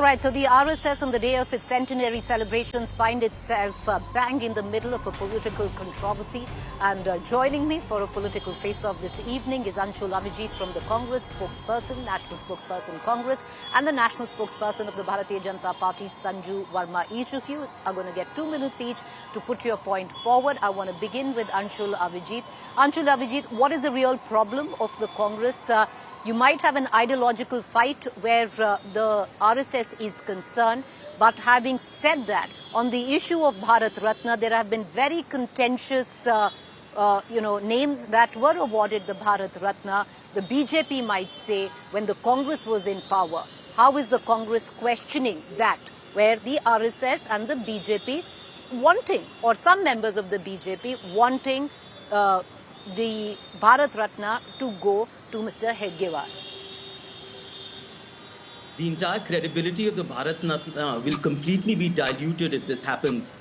All right, so the RSS on the day of its centenary celebrations find itself bang in the middle of a political controversy. And joining me for a political face-off this evening is Anshul Abhijit from the Congress spokesperson, National Spokesperson Congress, and the National Spokesperson of the Bharatiya Janata Party, Sanju Verma. Each of you are going to get 2 minutes each to put your point forward. I want to begin with Anshul Abhijit. Anshul Abhijit, what is the real problem of the Congress? You might have an ideological fight where the RSS is concerned, but having said that, on the issue of Bharat Ratna, there have been very contentious, names that were awarded the Bharat Ratna. The BJP might say when the Congress was in power. How is the Congress questioning that, where the RSS and the BJP wanting, or some members of the BJP wanting the Bharat Ratna to go to Mr. Hedgewar? The entire credibility of the Bharat Ratna will completely be diluted if this happens.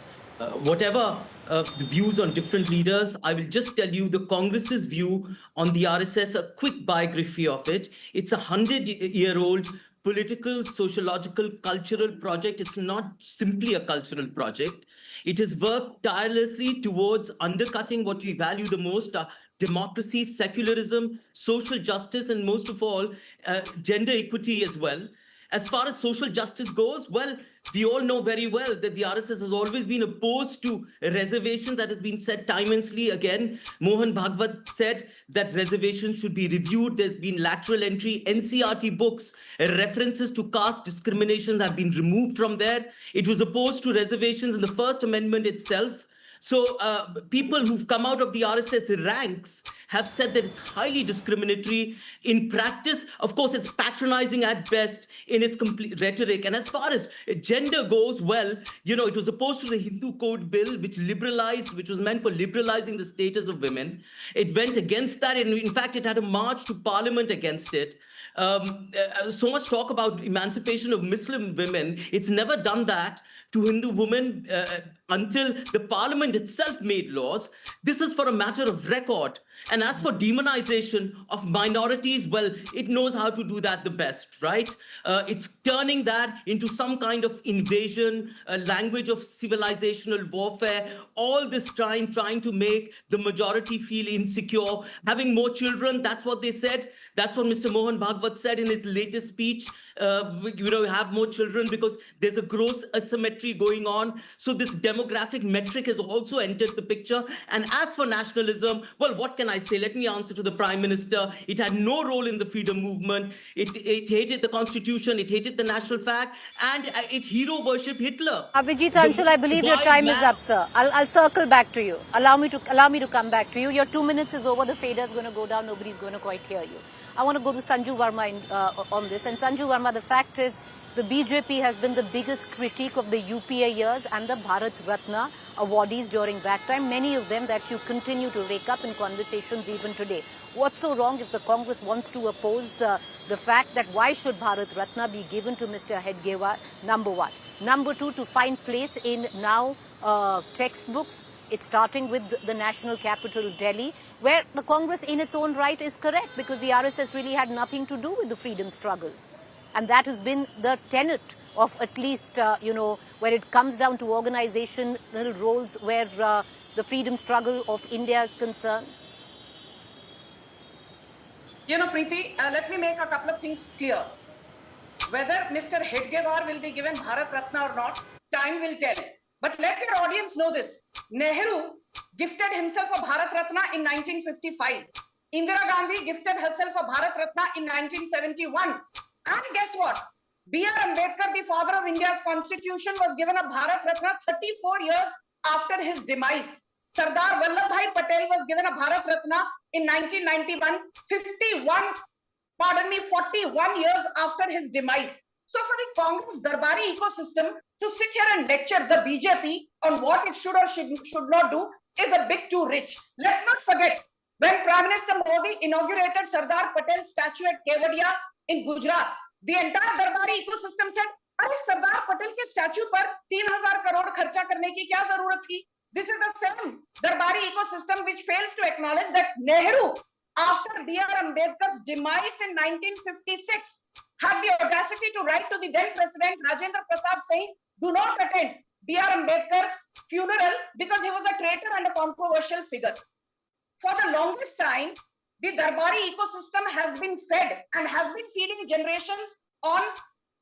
Whatever the views on different leaders, I will just tell you the Congress's view on the RSS, a quick biography of it. It's a 100-year-old political, sociological, cultural project. It's not simply a cultural project. It has worked tirelessly towards undercutting what we value the most, democracy, secularism, social justice, and most of all, gender equity as well. As far as social justice goes, well, we all know very well that the RSS has always been opposed to reservations. That has been said timelessly. Again, Mohan Bhagwat said that reservations should be reviewed. There's been lateral entry. NCRT books, references to caste discrimination have been removed from there. It was opposed to reservations in the First Amendment itself. So people who've come out of the RSS ranks have said that it's highly discriminatory in practice. Of course, it's patronizing at best in its complete rhetoric. And as far as gender goes, well, it was opposed to the Hindu Code Bill, which was meant for liberalizing the status of women. It went against that. And in fact, it had a march to parliament against it. So much talk about emancipation of Muslim women. It's never done that to Hindu women until the parliament itself made laws. This is for a matter of record. And as for demonization of minorities, well, it knows how to do that the best, right? It's turning that into some kind of invasion, a language of civilizational warfare, all this time trying to make the majority feel insecure. Having more children, that's what they said. That's what Mr. Mohan Bhagwat said in his latest speech. Have more children because there's a gross asymmetry going on. So this demographic metric has also entered the picture. And as for nationalism, well, what can I say? Let me answer to the Prime Minister. It had no role in the freedom movement. It hated the Constitution. It hated the national flag. And it hero worshipped Hitler. Abhijit, Anshul, I believe your time is up, sir. I'll circle back to you. Allow me to come back to you. Your 2 minutes is over. The fader is going to go down. Nobody's going to quite hear you. I want to go to Sanju Verma on this. And Sanju Verma, the fact is, the BJP has been the biggest critique of the UPA years and the Bharat Ratna awardees during that time, many of them that you continue to rake up in conversations even today. What's so wrong if the Congress wants to oppose the fact that why should Bharat Ratna be given to Mr. Hedgewar, number one. Number two, to find place in now textbooks. It's starting with the national capital, Delhi, where the Congress in its own right is correct because the RSS really had nothing to do with the freedom struggle. And that has been the tenet of at least, where it comes down to organizational roles where the freedom struggle of India is concerned. Preeti, let me make a couple of things clear. Whether Mr. Hedgewar will be given Bharat Ratna or not, time will tell. But let your audience know this. Nehru gifted himself a Bharat Ratna in 1955. Indira Gandhi gifted herself a Bharat Ratna in 1971. And guess what? B.R. Ambedkar, the father of India's constitution, was given a Bharat Ratna 34 years after his demise. Sardar Vallabhbhai Patel was given a Bharat Ratna in 1991, 41 years after his demise. So for the Congress Darbari ecosystem to sit here and lecture the BJP on what it should or should not do is a bit too rich. Let's not forget, when Prime Minister Modi inaugurated Sardar Patel's statue at Kevadia in Gujarat, the entire Darbari ecosystem said, "Arey Sardar Patel ke statue par 3,000 crore kharcha karne ki kya zarurat thi?" This is the same Darbari ecosystem which fails to acknowledge that Nehru, after B.R. Ambedkar's demise in 1956, had the audacity to write to the then President Rajendra Prasad saying, do not attend D.R. Ambedkar's funeral because he was a traitor and a controversial figure. For the longest time, the Darbari ecosystem has been fed and has been feeding generations on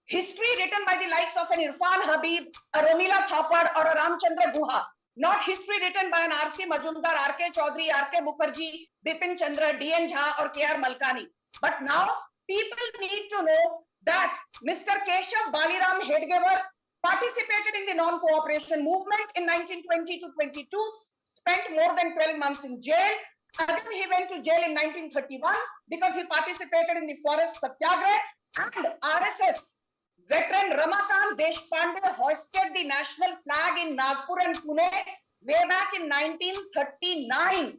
history written by the likes of an Irfan Habib, a Romila Thapar, or a Ramchandra Guha, not history written by an R.C. Majumdar, R.K. Chaudhary, R.K. Mukherjee, Bipin Chandra, D.N. Jha, or K.R. Malkani. But now, people need to know that Mr. Keshav Baliram Hedgewar participated in the non-cooperation movement in 1920 to 22, spent more than 12 months in jail. Again, he went to jail in 1931 because he participated in the forest satyagrah, and RSS veteran Ramakant Deshpande hoisted the national flag in Nagpur and Pune way back in 1939.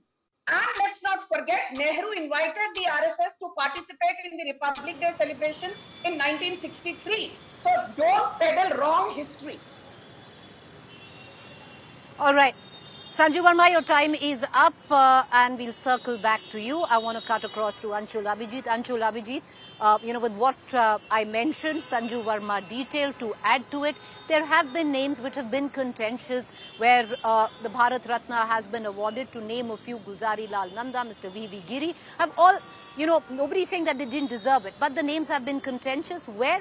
And let's not forget, Nehru invited the RSS to participate in the Republic Day celebration in 1963. So don't peddle wrong history. All right. Sanju Verma, your time is up and we'll circle back to you. I want to cut across to Anshul Abhijit. Anshul Abhijit, with what I mentioned, Sanju Verma detailed to add to it, there have been names which have been contentious where the Bharat Ratna has been awarded. To name a few, Gulzari Lal Nanda, Mr. V.V. Giri, have all, nobody's saying that they didn't deserve it, but the names have been contentious where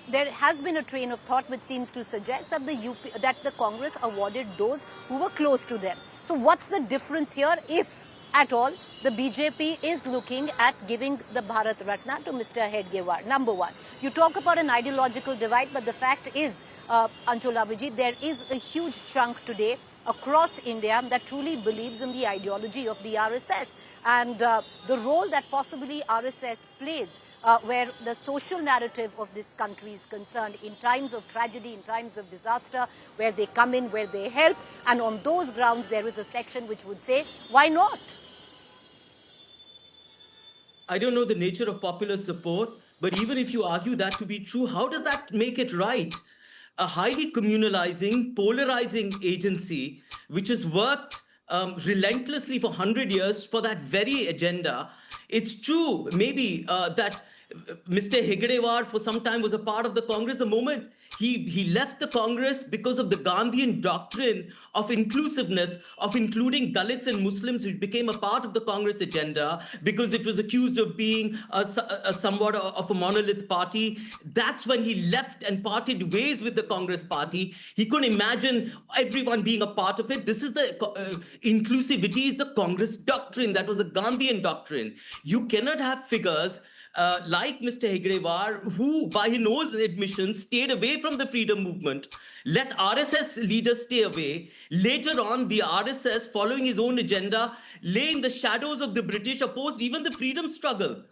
there has been a train of thought which seems to suggest that the Congress awarded those who were close to them. So what's the difference here, if at all, the BJP is looking at giving the Bharat Ratna to Mr. Hedgewar? Number one, you talk about an ideological divide, but the fact is, Anshul Abhijit, there is a huge chunk today across India that truly believes in the ideology of the RSS and the role that possibly RSS plays where the social narrative of this country is concerned in times of tragedy, in times of disaster, where they come in, where they help. And on those grounds, there is a section which would say, why not? I don't know the nature of popular support, but even if you argue that to be true, how does that make it right? A highly communalizing, polarizing agency, which has worked relentlessly for 100 years for that very agenda. It's true, maybe, that Mr. Hedgewar for some time was a part of the Congress. The moment he left the Congress because of the Gandhian doctrine of inclusiveness, of including Dalits and Muslims, which became a part of the Congress agenda because it was accused of being somewhat of a monolith party. That's when he left and parted ways with the Congress party. He couldn't imagine everyone being a part of it. This is the inclusivity is the Congress doctrine. That was a Gandhian doctrine. You cannot have figures like Mr. Hedgewar, who, by his own admission, stayed away from the freedom movement, let RSS leaders stay away. Later on, the RSS, following his own agenda, lay in the shadows of the British, opposed even the freedom struggle,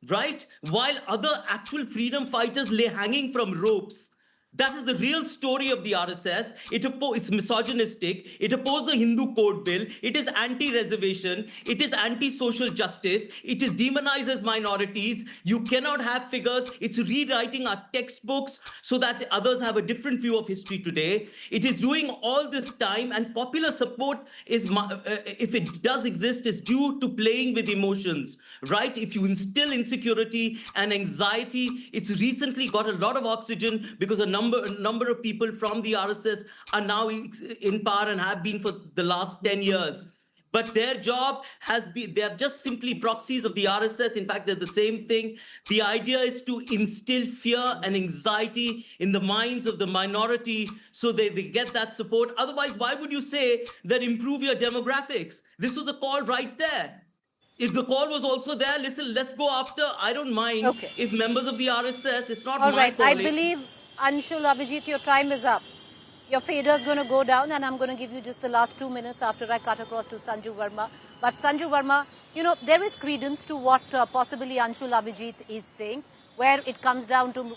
right? While other actual freedom fighters lay hanging from ropes. That is the real story of the RSS. It's misogynistic. It opposed the Hindu Code Bill. It is anti-reservation. It is anti-social justice. It is demonizes minorities. You cannot have figures. It's rewriting our textbooks so that others have a different view of history today. It is doing all this time, and popular support is, if it does exist, is due to playing with emotions, right? If you instill insecurity and anxiety, it's recently got a lot of oxygen because a number of people from the RSS are now in power and have been for the last 10 years. But their job has been, they are just simply proxies of the RSS. In fact, they're the same thing. The idea is to instill fear and anxiety in the minds of the minority so they get that support. Otherwise, why would you say that improve your demographics? This was a call right there. If the call was also there, listen, let's go after. I don't mind if members of the RSS, it's not my calling. I believe, Anshul Abhijit, your time is up. Your fader is going to go down, and I'm going to give you just the last 2 minutes after I cut across to Sanju Verma. But Sanju Verma, there is credence to what possibly Anshul Abhijit is saying, where it comes down to,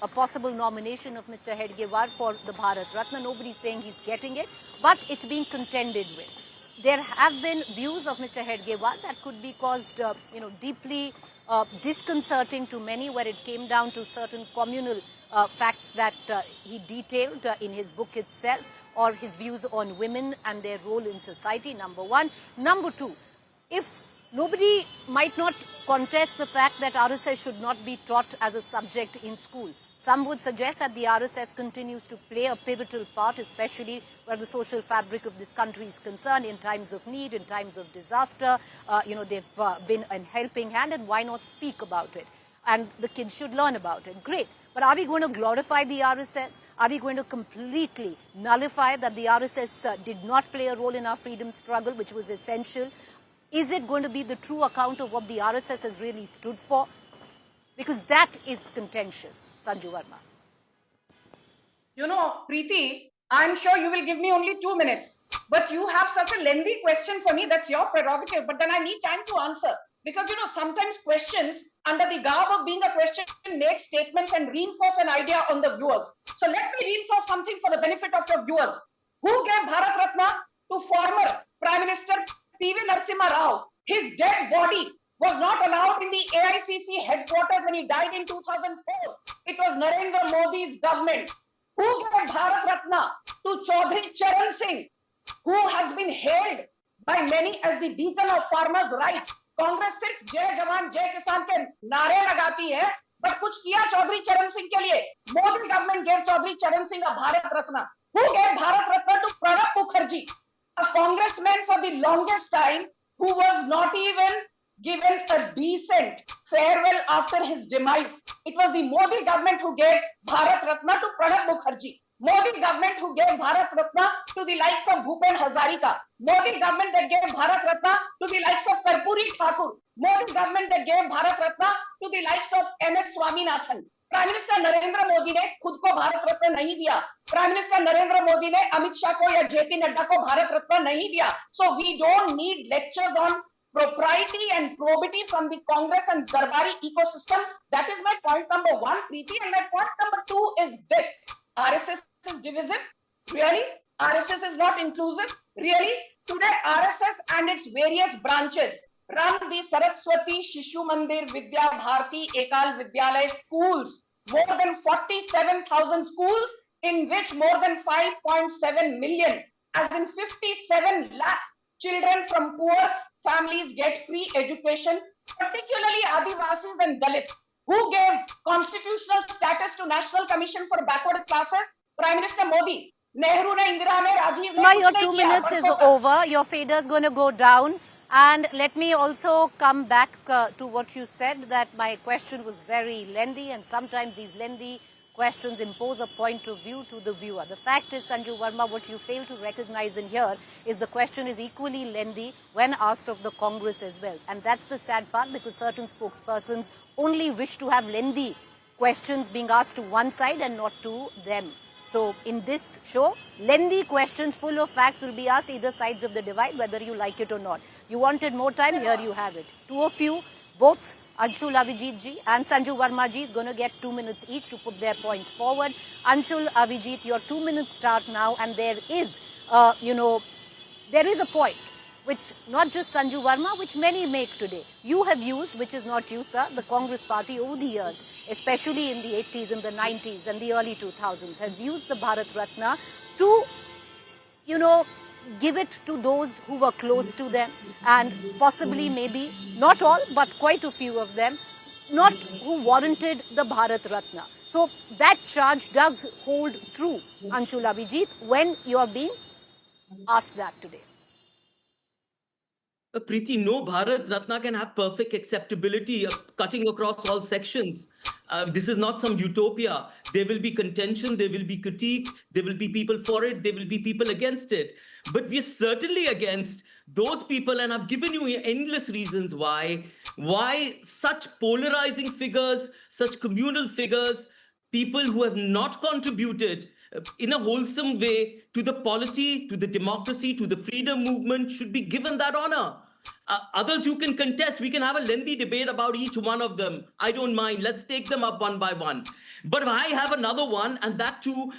a possible nomination of Mr. Hedgewar for the Bharat Ratna. Nobody's saying he's getting it, but it's being contended with. There have been views of Mr. Hedgewar that could be caused, deeply disconcerting to many, where it came down to certain communal facts that he detailed in his book itself, or his views on women and their role in society, number one. Number two, if nobody might not contest the fact that RSS should not be taught as a subject in school. Some would suggest that the RSS continues to play a pivotal part, especially where the social fabric of this country is concerned, in times of need, in times of disaster. They've been a helping hand, and why not speak about it? And the kids should learn about it. Great. But are we going to glorify the RSS? Are we going to completely nullify that the RSS did not play a role in our freedom struggle, which was essential? Is it going to be the true account of what the RSS has really stood for? Because that is contentious, Sanju Verma. You know, Preeti, I'm sure you will give me only 2 minutes. But you have such a lengthy question for me, that's your prerogative. But then I need time to answer. Because, you know, sometimes questions under the garb of being a question make statements and reinforce an idea on the viewers. So let me reinforce something for the benefit of your viewers. Who gave Bharat Ratna to former Prime Minister P.V. Narasimha Rao? His dead body was not allowed in the AICC headquarters when he died in 2004. It was Narendra Modi's government. Who gave Bharat Ratna to Chaudhry Charan Singh, who has been hailed by many as the beacon of farmers' rights? Congress सिर्फ जय जवान जय किसान के नारे लगाती है, but कुछ किया चौधरी चरण सिंह के लिए? मोदी गवर्नमेंट gave चौधरी चरण Singh a Bharat Ratna. Who gave Bharat Ratna to Pranab Mukherjee, a congressman for the longest time who was not even given a decent farewell after his demise? It was the Modi government who gave Bharat Ratna to Pranab Mukherjee. Modi government who gave Bharat Ratna to the likes of Bhupen Hazarika. Modi government that gave Bharat Ratna to the likes of Karpuri Thakur. Modi government that gave Bharat Ratna to the likes of M.S. Swaminathan. Prime minister Narendra Modi ने खुद को भारत रत्न नहीं दिया. Prime minister Narendra Modi ने अमित शाह को या JP Nadda को भारत रत्न नहीं दिया. So we don't need lectures on propriety and probity from the Congress and Darbari ecosystem. That is my point number one, Preeti. And my point number two is this. RSS is divisive? Really? RSS is not inclusive? Really? Today, RSS and its various branches run the Saraswati Shishu Mandir Vidya Bharati Ekal Vidyalaya schools. More than 47,000 schools, in which more than 5.7 million, as in 57 lakh children from poor families get free education, particularly Adivasis and Dalits. Who gave constitutional status to National Commission for Backward Classes? Prime Minister Modi. Nehru ne, Indira ne, Rajiv ne. Your 2 minutes is over. Your fader is going to go down. And let me also come back to what you said, that my question was very lengthy, and sometimes these lengthy questions impose a point of view to the viewer. The fact is, Sanju Verma, what you fail to recognize in here is the question is equally lengthy when asked of the Congress as well. And that's the sad part, because certain spokespersons only wish to have lengthy questions being asked to one side and not to them. So in this show, lengthy questions full of facts will be asked either sides of the divide, whether you like it or not. You wanted more time, here you have it. Two of you, both Anshul Abhijit ji and Sanju Verma ji, is going to get 2 minutes each to put their points forward. Anshul Abhijit, your 2 minutes start now, and there is, there is a point which not just Sanju Verma, which many make today. You have used, which is not you, sir, the Congress party over the years, especially in the 80s and the 90s and the early 2000s, has used the Bharat Ratna to, give it to those who were close to them, and possibly maybe, not all, but quite a few of them, not who warranted the Bharat Ratna. So that charge does hold true, Anshul Abhijit, when you are being asked that today. Preeti, no Bharat Ratna can have perfect acceptability cutting across all sections. This is not some utopia. There will be contention, there will be critique, there will be people for it, there will be people against it. But we are certainly against those people, and I've given you endless reasons why such polarizing figures, such communal figures, people who have not contributed in a wholesome way to the polity, to the democracy, to the freedom movement should be given that honor. Others you can contest. We can have a lengthy debate about each one of them. I don't mind. Let's take them up one by one. But I have another one, and that too,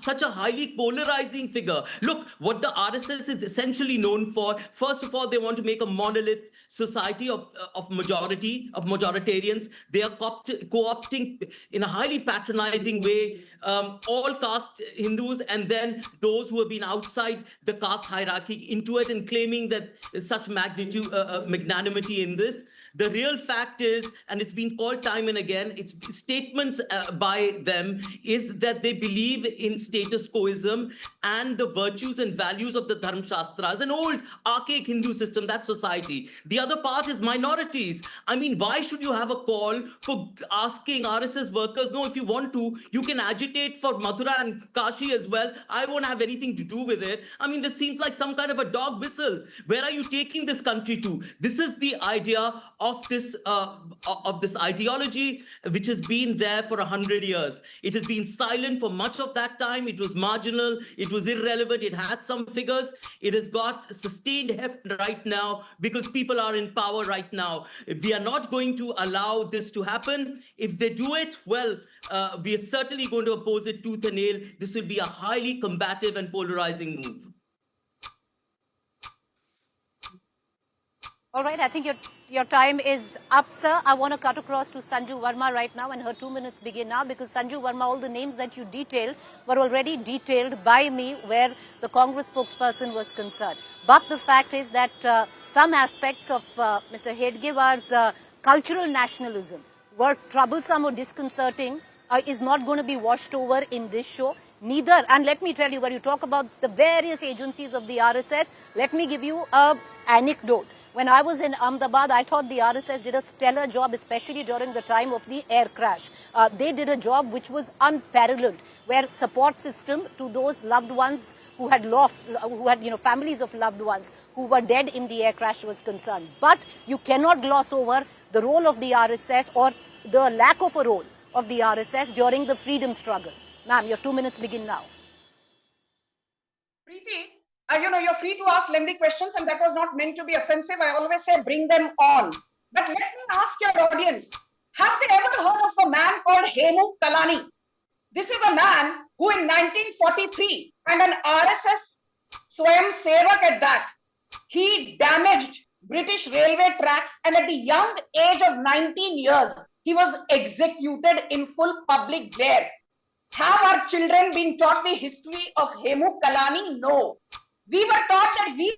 such a highly polarizing figure. Look, what the RSS is essentially known for, first of all, they want to make a monolith society of majoritarians. They are co-opting in a highly patronizing way all caste Hindus and then those who have been outside the caste hierarchy into it, and claiming that such magnitude magnanimity in this. The real fact is, and it's been called time and again, it's statements by them is that they believe in status quoism and the virtues and values of the Dharma Shastras, an old archaic Hindu system, that society. The other part is minorities. I mean, why should you have a call for asking RSS workers, no, if you want to, you can agitate for Mathura and Kashi as well. I won't have anything to do with it. I mean, this seems like some kind of a dog whistle. Where are you taking this country to? This is the idea of this ideology which has been there for 100 years. It has been silent for much of that time. It was marginal. It was irrelevant. It had some figures. It has got sustained heft right now because people are in power right now. We are not going to allow this to happen. If they do it, well, we are certainly going to oppose it tooth and nail. This will be a highly combative and polarizing move. All right, I think your time is up, sir. I want to cut across to Sanju Verma right now, and her 2 minutes begin now, because Sanju Verma, all the names that you detailed were already detailed by me where the Congress spokesperson was concerned. But the fact is that some aspects of Mr. Hedgewar's cultural nationalism were troublesome or disconcerting is not going to be washed over in this show. Neither, and let me tell you, when you talk about the various agencies of the RSS, let me give you an anecdote. When I was in Ahmedabad, I thought the RSS did a stellar job, especially during the time of the air crash. They did a job which was unparalleled, where support system to those loved ones who had lost, families of loved ones who were dead in the air crash was concerned. But you cannot gloss over the role of the RSS or the lack of a role of the RSS during the freedom struggle. Ma'am, your 2 minutes begin now. Preeti, you're free to ask lengthy questions, and that was not meant to be offensive. I always say bring them on. But let me ask your audience, have they ever heard of a man called Hemu Kalani? This is a man who in 1943, and an RSS Swayamsevak at that, he damaged British railway tracks, and at the young age of 19 years, he was executed in full public glare. Have our children been taught the history of Hemu Kalani? No. We were taught that Veer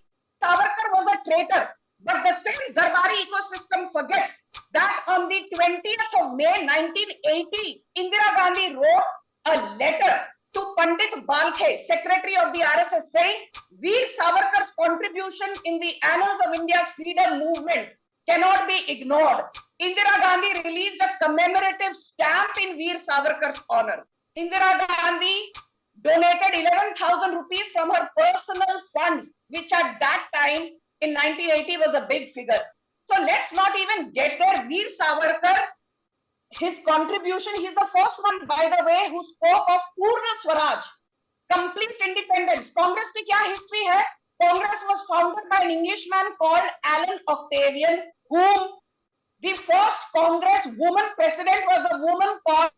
Savarkar was a traitor, but the same Darbari ecosystem forgets that on the 20th of May 1980, Indira Gandhi wrote a letter to Pandit Balkhe, secretary of the RSS, saying Veer Savarkar's contribution in the annals of India's freedom movement cannot be ignored. Indira Gandhi released a commemorative stamp in Veer Savarkar's honor. Indira Gandhi donated 11,000 rupees from her personal funds, which at that time in 1980 was a big figure. So let's not even get there. Veer Savarkar, his contribution, he's the first one, by the way, who spoke of Purna Swaraj, complete independence. Congress ki kya history hai? Congress was founded by an Englishman called Alan Octavian, whom the first Congress woman president was a woman called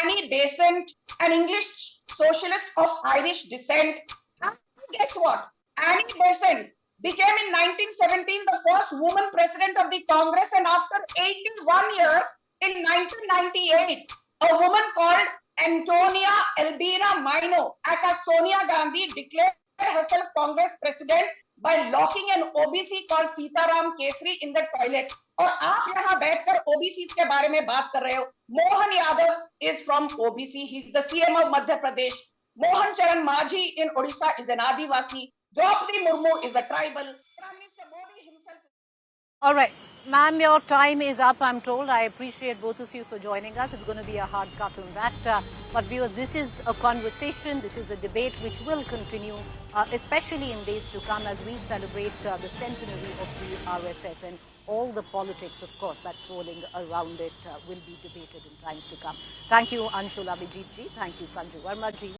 Annie Besant, an English socialist of Irish descent. And guess what? Annie Besant became in 1917 the first woman president of the Congress, and after 81 years, in 1998, a woman called Antonia Elbina Mino, aka Sonia Gandhi, declared herself Congress president by locking an OBC called Sitaram Kesri in the toilet. और आप यहाँ बैठकर OBCs के बारे में बात कर रहे हो. Mohan Yadav is from OBC. He's the CM of Madhya Pradesh. Mohan Charan Majhi in Odisha is an Adivasi. Draupadi Murmu is a tribal. Prime Minister Modi himself. All right. Ma'am, your time is up, I'm told. I appreciate both of you for joining us. It's going to be a hard cut on that. But viewers, this is a conversation, this is a debate which will continue, especially in days to come as we celebrate the centenary of the RSS, and all the politics, of course, that's swirling around it will be debated in times to come. Thank you, Anshul Abhijit ji. Thank you, Sanju Verma ji.